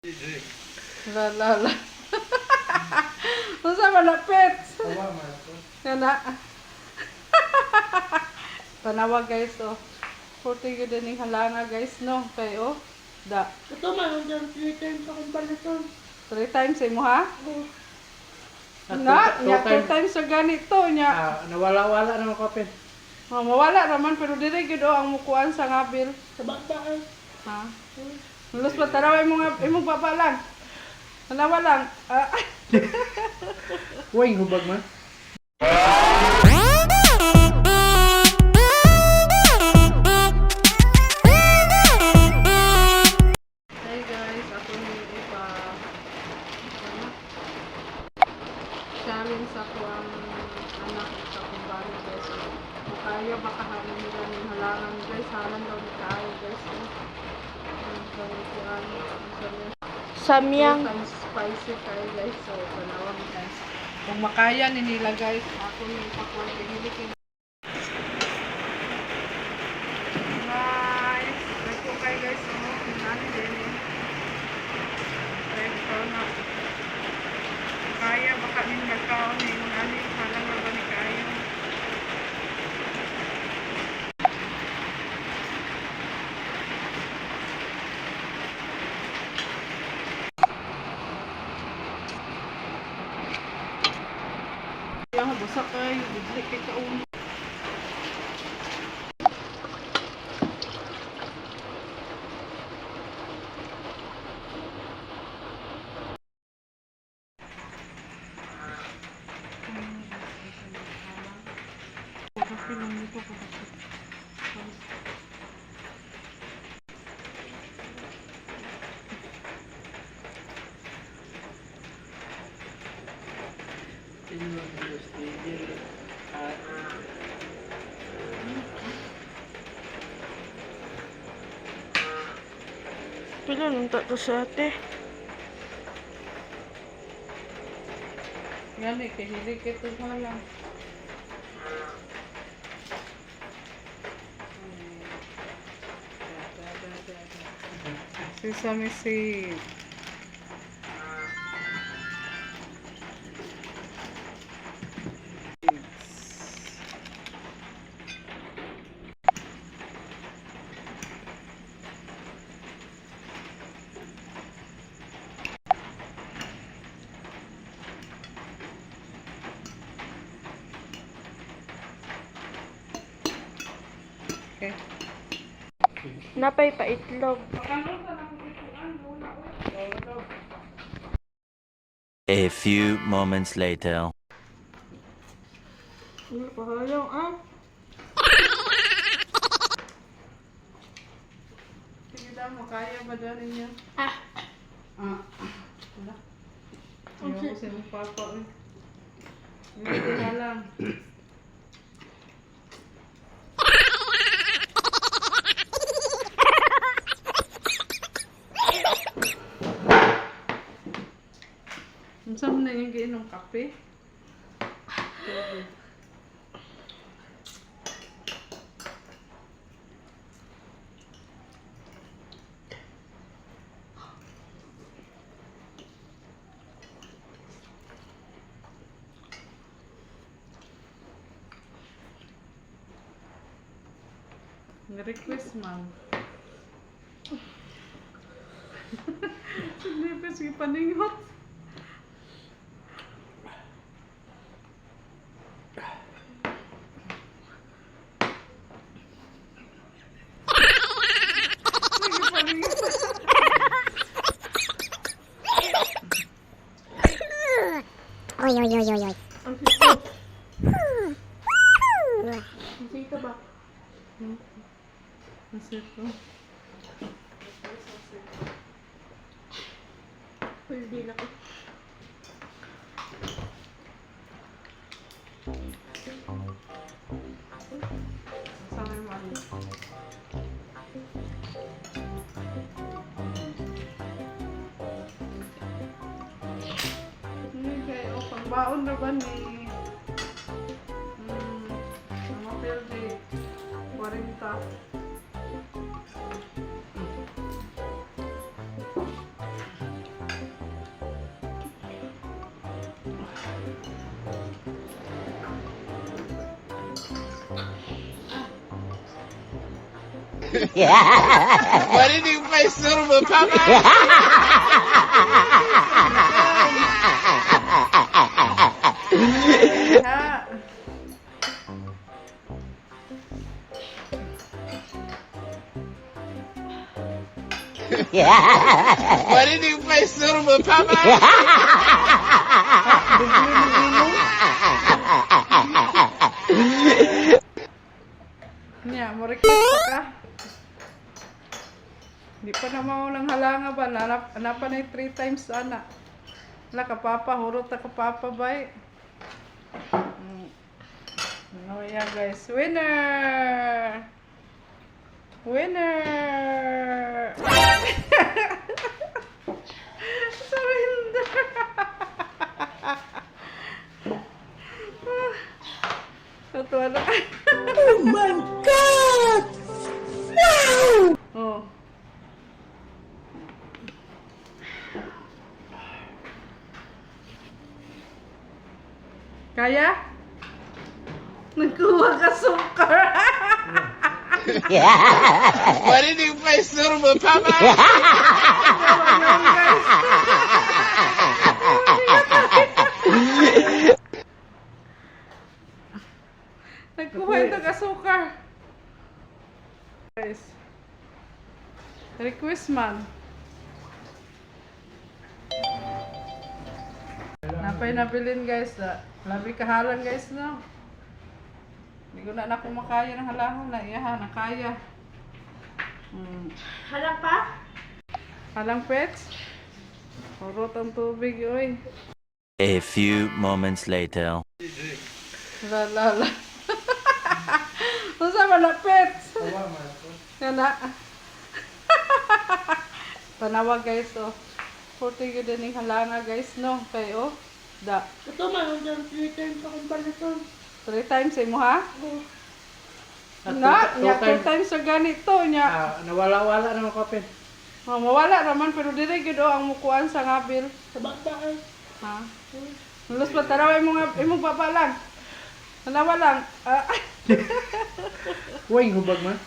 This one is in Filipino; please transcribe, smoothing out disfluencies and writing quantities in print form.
La. Unsa man na pets? Kana. Tanawa guys oh. Puti gyud ni halanga guys no kay oh. Da. Ito man ang 3 times akong baliton. 3 times sa imo ha? Oo. Na, nya 2 times sa ganito nya. Nawala-wala na mga kapit. Mawala raman pero dire gyud oh ang mukuan sa ngabil. Sa bata ay. Ha? Lulos pa taraw imong baba lang. Tanawa lang. Uy, hubag man. Hey guys, ako ni ipa challenge sa ko ang anak sa kumbana guys. Kaya baka hanin nila ng halangan guys. Halan daw ni kaya guys. Samyang. Spicy kayo guys. So, panawag guys. Kung makaya ni nila guys, ako ni ipakuha hilikin. Guys, ito kayo guys. Nani din eh. Ito na. Kaya baka din magkaon ni nani. Halang na ba ni kaya? Yang busak ay biblik kay kaon. Pila nung tato sa ate. Yan eh, kahilig ito lang. Sesame seed. Okay. Napay pa itlog. A few moments later. Pahayaw ah. Sige daw, makaya ba dyan niya? Wala. Ayaw ko sa mong papa eh. Hindi na lang. Saan na yung giinong kape? Request man. Hindi pa sige paningot. Oy. Ang sito. Ang sito ba? Masito. Hindi na ko. Sama yung mali. Hindi kayo, pangbaon na ba ni mga pildi 40. Marinig pa isuro mo, Papa! Ha. Marinig pa isuro mo, Papa! Nya, mo request ka. Di pa na maulang halanga ba? Napa na 3 times ana. Wala ka papa, hurot na ka papa bay. No, yeah guys. Winner! Winner! Surrender! Natuwa na. Oh my God! Wow! Oh. Kaya? Nagkuha ka sukar. Marinig pa isuro mo, Papa! Nagkuha ito ka sukar. Guys. Request man. Napay nabilin guys. Labi kahalang guys no. Hindi ko na makaya ng halangan na. Iyaha, nakaya. Hala pa? Halang pets. Urot ang tubig, oy. A few moments later. La. Masa man na pets? Yan na. Tanawa guys, oh. Puti yun din yung halanga guys, no? Kayo, da. Ito man, hanggang 3 times akong baliton. 3 times mo ha? Oh. Na, two nya 2 times. times sa ganito, nya. Nawala-wala naman ko, Pen. Mawala naman, pero dire gid ang mukuan sa ngabil. Sa bata ay. Ha? Lulos pa taraw imong papa lang. Tanawa lang. Uy, hubag man.